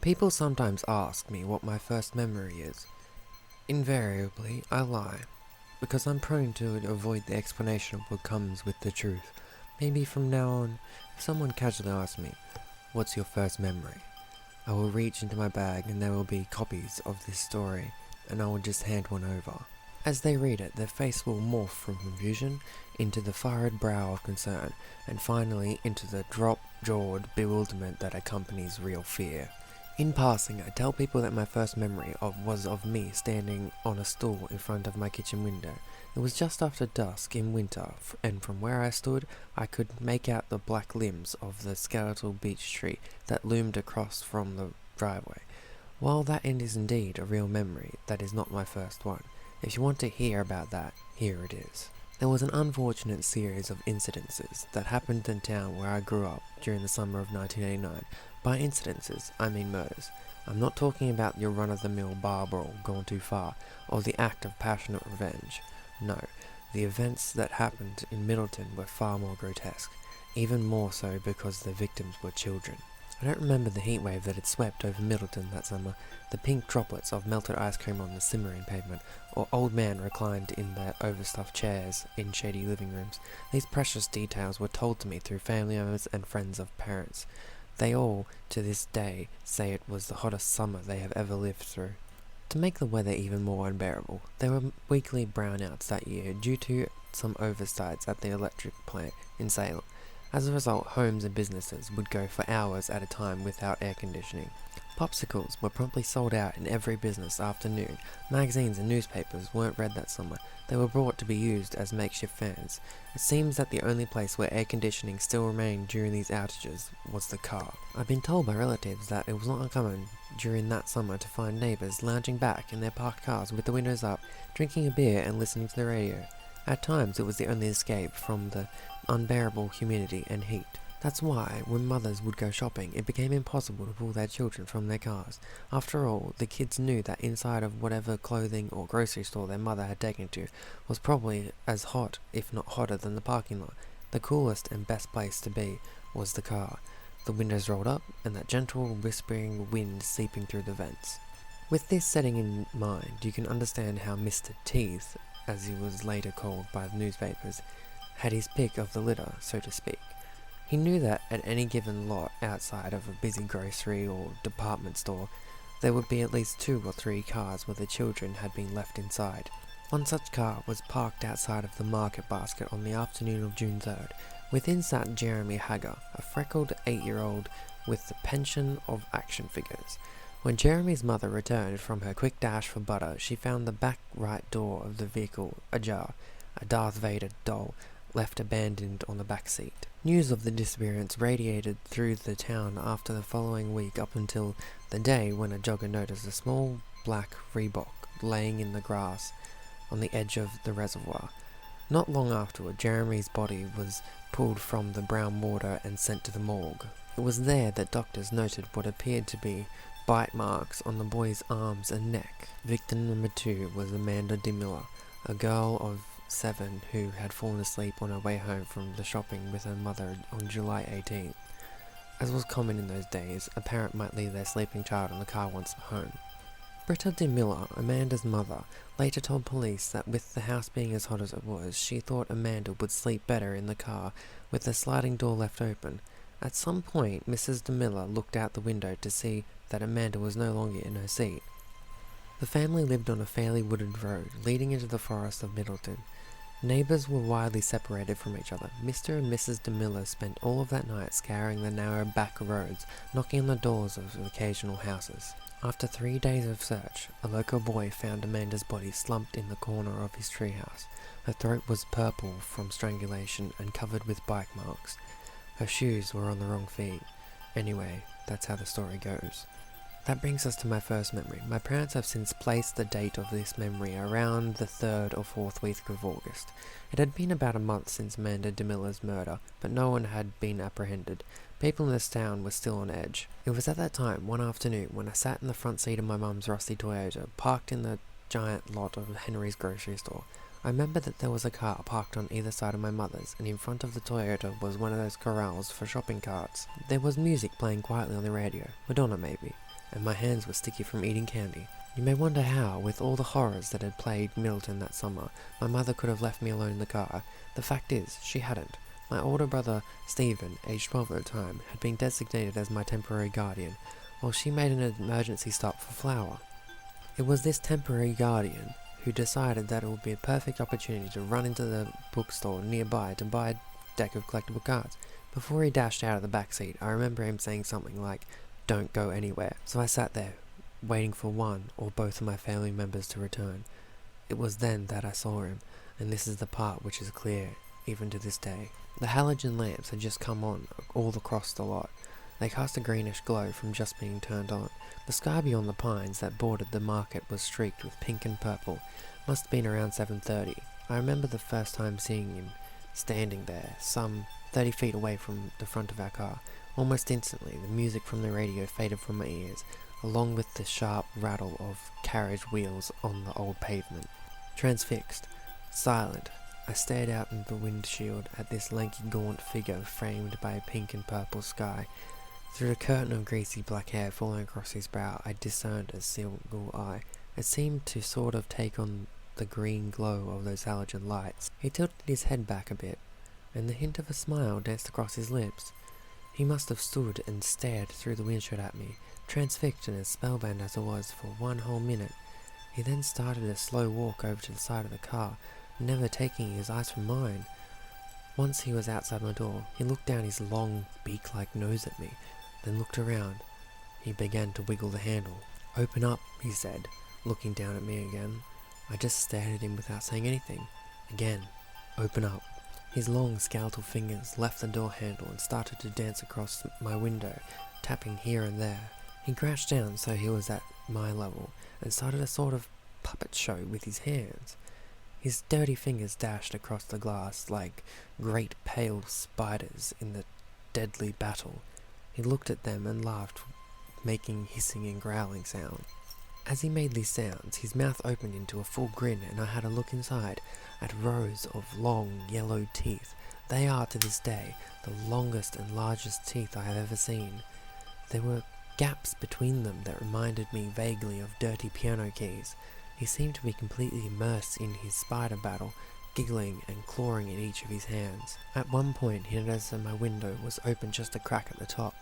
People sometimes ask me what my first memory is. Invariably, I lie, because I'm prone to avoid the explanation of what comes with the truth. Maybe from now on, if someone casually asks me, "What's your first memory?" I will reach into my bag and there will be copies of this story, and I will just hand one over. As they read it, their face will morph from confusion into the furrowed brow of concern, and finally into the drop-jawed bewilderment that accompanies real fear. In passing, I tell people that my first memory was of me standing on a stool in front of my kitchen window. It was just after dusk in winter, and from where I stood, I could make out the black limbs of the skeletal beech tree that loomed across from the driveway. While that is indeed a real memory, that is not my first one. If you want to hear about that, here it is. There was an unfortunate series of incidences that happened in town where I grew up during the summer of 1989. By incidences, I mean murders. I'm not talking about your run-of-the-mill bar brawl gone too far, or the act of passionate revenge. No, the events that happened in Middleton were far more grotesque, even more so because the victims were children. I don't remember the heat wave that had swept over Middleton that summer, the pink droplets of melted ice cream on the simmering pavement, or old men reclined in their overstuffed chairs in shady living rooms. These precious details were told to me through family members and friends of parents. They all, to this day, say it was the hottest summer they have ever lived through. To make the weather even more unbearable, there were weekly brownouts that year due to some oversights at the electric plant in Salem. As a result, homes and businesses would go for hours at a time without air conditioning. Popsicles were promptly sold out in every business afternoon. Magazines and newspapers weren't read that summer. They were brought to be used as makeshift fans. It seems that the only place where air conditioning still remained during these outages was the car. I've been told by relatives that it was not uncommon during that summer to find neighbours lounging back in their parked cars with the windows up, drinking a beer and listening to the radio. At times it was the only escape from the unbearable humidity and heat. That's why, when mothers would go shopping, it became impossible to pull their children from their cars. After all, the kids knew that inside of whatever clothing or grocery store their mother had taken to was probably as hot, if not hotter, than the parking lot. The coolest and best place to be was the car, the windows rolled up, and that gentle, whispering wind seeping through the vents. With this setting in mind, you can understand how Mr. Teeth, as he was later called by the newspapers, had his pick of the litter, so to speak. He knew that at any given lot outside of a busy grocery or department store, there would be at least 2 or 3 cars where the children had been left inside. One such car was parked outside of the market basket on the afternoon of June 3rd. Within sat Jeremy Hager, a freckled 8-year-old with the penchant of action figures. When Jeremy's mother returned from her quick dash for butter, she found the back right door of the vehicle ajar, a Darth Vader doll left abandoned on the back seat. News of the disappearance radiated through the town after the following week up until the day when a jogger noticed a small black Reebok laying in the grass on the edge of the reservoir. Not long afterward, Jeremy's body was pulled from the brown water and sent to the morgue. It was there that doctors noted what appeared to be bite marks on the boy's arms and neck. Victim number 2 was Amanda DeMiller, a girl of 7 who had fallen asleep on her way home from the shopping with her mother on July 18th. As was common in those days, a parent might leave their sleeping child in the car once home. Britta DeMiller, Amanda's mother, later told police that with the house being as hot as it was, she thought Amanda would sleep better in the car with the sliding door left open. At some point, Mrs. DeMiller looked out the window to see that Amanda was no longer in her seat. The family lived on a fairly wooded road leading into the forest of Middleton. Neighbours were widely separated from each other. Mr. and Mrs. DeMiller spent all of that night scouring the narrow back roads, knocking on the doors of occasional houses. After 3 days of search, a local boy found Amanda's body slumped in the corner of his treehouse. Her throat was purple from strangulation and covered with bike marks. Her shoes were on the wrong feet. Anyway, that's how the story goes. That brings us to my first memory. My parents have since placed the date of this memory around the 3rd or 4th week of August. It had been about a month since Amanda DeMiller's murder, but no one had been apprehended. People in this town were still on edge. It was at that time, one afternoon, when I sat in the front seat of my mum's rusty Toyota, parked in the giant lot of Henry's grocery store. I remember that there was a car parked on either side of my mother's, and in front of the Toyota was one of those corrals for shopping carts. There was music playing quietly on the radio, Madonna maybe, and my hands were sticky from eating candy. You may wonder how, with all the horrors that had plagued Middleton that summer, my mother could have left me alone in the car. The fact is, she hadn't. My older brother, Stephen, aged 12 at the time, had been designated as my temporary guardian, while she made an emergency stop for flour. It was this temporary guardian who decided that it would be a perfect opportunity to run into the bookstore nearby to buy a deck of collectible cards. Before he dashed out of the back seat, I remember him saying something like, "Don't go anywhere." So I sat there, waiting for one or both of my family members to return. It was then that I saw him, and this is the part which is clear, even to this day. The halogen lamps had just come on all across the lot. They cast a greenish glow from just being turned on. The sky beyond the pines that bordered the market was streaked with pink and purple. Must have been around 7:30. I remember the first time seeing him standing there, some 30 feet away from the front of our car. Almost instantly, the music from the radio faded from my ears, along with the sharp rattle of carriage wheels on the old pavement. Transfixed, silent, I stared out in the windshield at this lanky gaunt figure framed by a pink and purple sky. Through a curtain of greasy black hair falling across his brow, I discerned a single eye. It seemed to sort of take on the green glow of those halogen lights. He tilted his head back a bit, and the hint of a smile danced across his lips. He must have stood and stared through the windshield at me, transfixed and as spellbound as I was for one whole minute. He then started a slow walk over to the side of the car, never taking his eyes from mine. Once he was outside my door, he looked down his long, beak-like nose at me, then looked around. He began to wiggle the handle. "Open up," he said, looking down at me again. I just stared at him without saying anything. Again, "Open up." His long, skeletal fingers left the door handle and started to dance across my window, tapping here and there. He crouched down so he was at my level, and started a sort of puppet show with his hands. His dirty fingers dashed across the glass like great pale spiders in the deadly battle. He looked at them and laughed, making hissing and growling sounds. As he made these sounds, his mouth opened into a full grin, and I had a look inside at rows of long, yellow teeth. They are, to this day, the longest and largest teeth I have ever seen. There were gaps between them that reminded me vaguely of dirty piano keys. He seemed to be completely immersed in his spider battle, giggling and clawing at each of his hands. At one point, he noticed that my window was open just a crack at the top.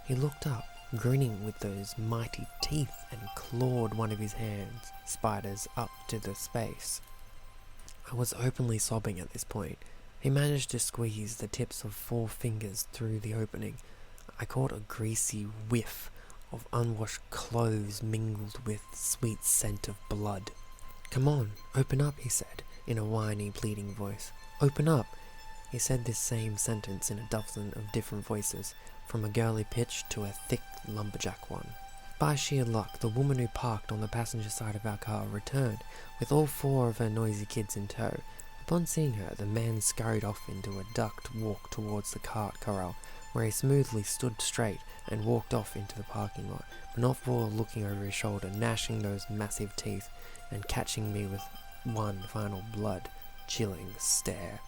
He looked up, grinning with those mighty teeth, and clawed one of his hands, spiders, up to the space. I was openly sobbing at this point. He managed to squeeze the tips of 4 fingers through the opening. I caught a greasy whiff of unwashed clothes mingled with sweet scent of blood. "Come on, open up," he said, in a whiny, pleading voice. "Open up." He said this same sentence in a dozen of different voices, from a girly pitch to a thick lumberjack one. By sheer luck, the woman who parked on the passenger side of our car returned, with all 4 of her noisy kids in tow. Upon seeing her, the man scurried off into a ducked walk towards the cart corral, where he smoothly stood straight and walked off into the parking lot, but not before looking over his shoulder, gnashing those massive teeth, and catching me with one final blood-chilling stare.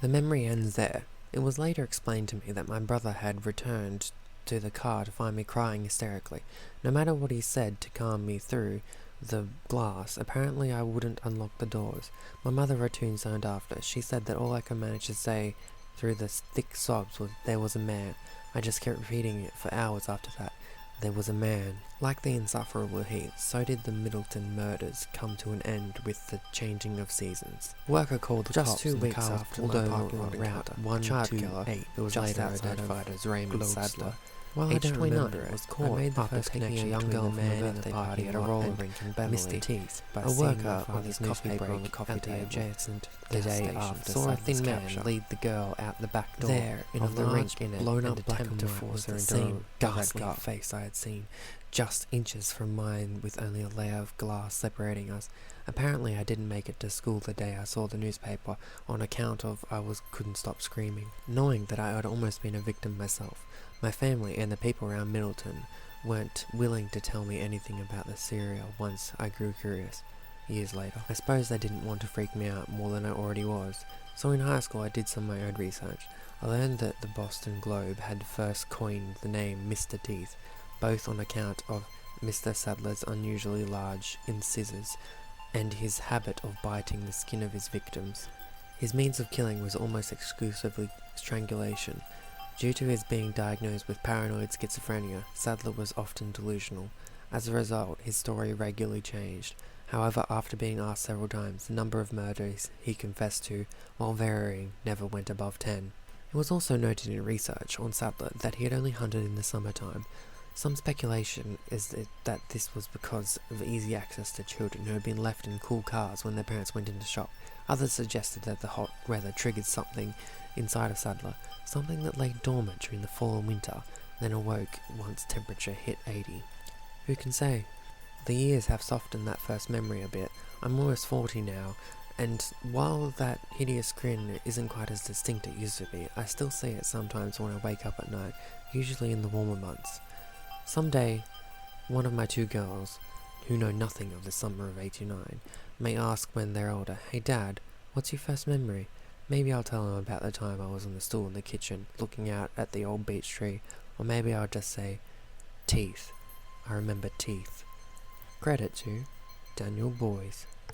The memory ends there. It was later explained to me that my brother had returned to the car to find me crying hysterically. No matter what he said to calm me through the glass, apparently I wouldn't unlock the doors. My mother wrote tombstone after. She said that all I could manage to say through the thick sobs was, "There was a man." I just kept repeating it for hours after that. There was a man. Like the insufferable heat, so did the Middleton murders come to an end with the changing of seasons. Worker called the cops 2 weeks after my parking lot route. One child-killer who was later identified as Raymond Sadler. While age 29, was caught after taking a young girl from a birthday party at a roller rink in Beverly. A worker on his coffee break on the coffee table adjacent the day after saw a thin man lead the girl out the back door. There, in a large, blown-up attempt to force her into a ghastly face I had seen, just inches from mine with only a layer of glass separating us. Apparently I didn't make it to school the day I saw the newspaper on account of couldn't stop screaming. Knowing that I had almost been a victim myself, my family and the people around Middleton weren't willing to tell me anything about the serial once I grew curious. years later. I suppose they didn't want to freak me out more than I already was, so in high school I did some of my own research. I learned that the Boston Globe had first coined the name Mr. Teeth, both on account of Mr. Sadler's unusually large incisors and his habit of biting the skin of his victims. His means of killing was almost exclusively strangulation. Due to his being diagnosed with paranoid schizophrenia, Sadler was often delusional. As a result, his story regularly changed. However, after being asked several times, the number of murders he confessed to, while varying, never went above 10. It was also noted in research on Sadler that he had only hunted in the summertime. Some speculation is that this was because of easy access to children who had been left in cool cars when their parents went into shop. Others suggested that the hot weather triggered something inside of Sadler, something that lay dormant during the fall and winter, then awoke once temperature hit 80. Who can say? The years have softened that first memory a bit. I'm almost 40 now, and while that hideous grin isn't quite as distinct as it used to be, I still see it sometimes when I wake up at night, usually in the warmer months. Someday, one of my two girls, who know nothing of the summer of '89, may ask when they're older, "Hey Dad, what's your first memory?" Maybe I'll tell them about the time I was on the stool in the kitchen, looking out at the old beech tree, or maybe I'll just say, "Teeth. I remember teeth." Credit to Daniel Boyes.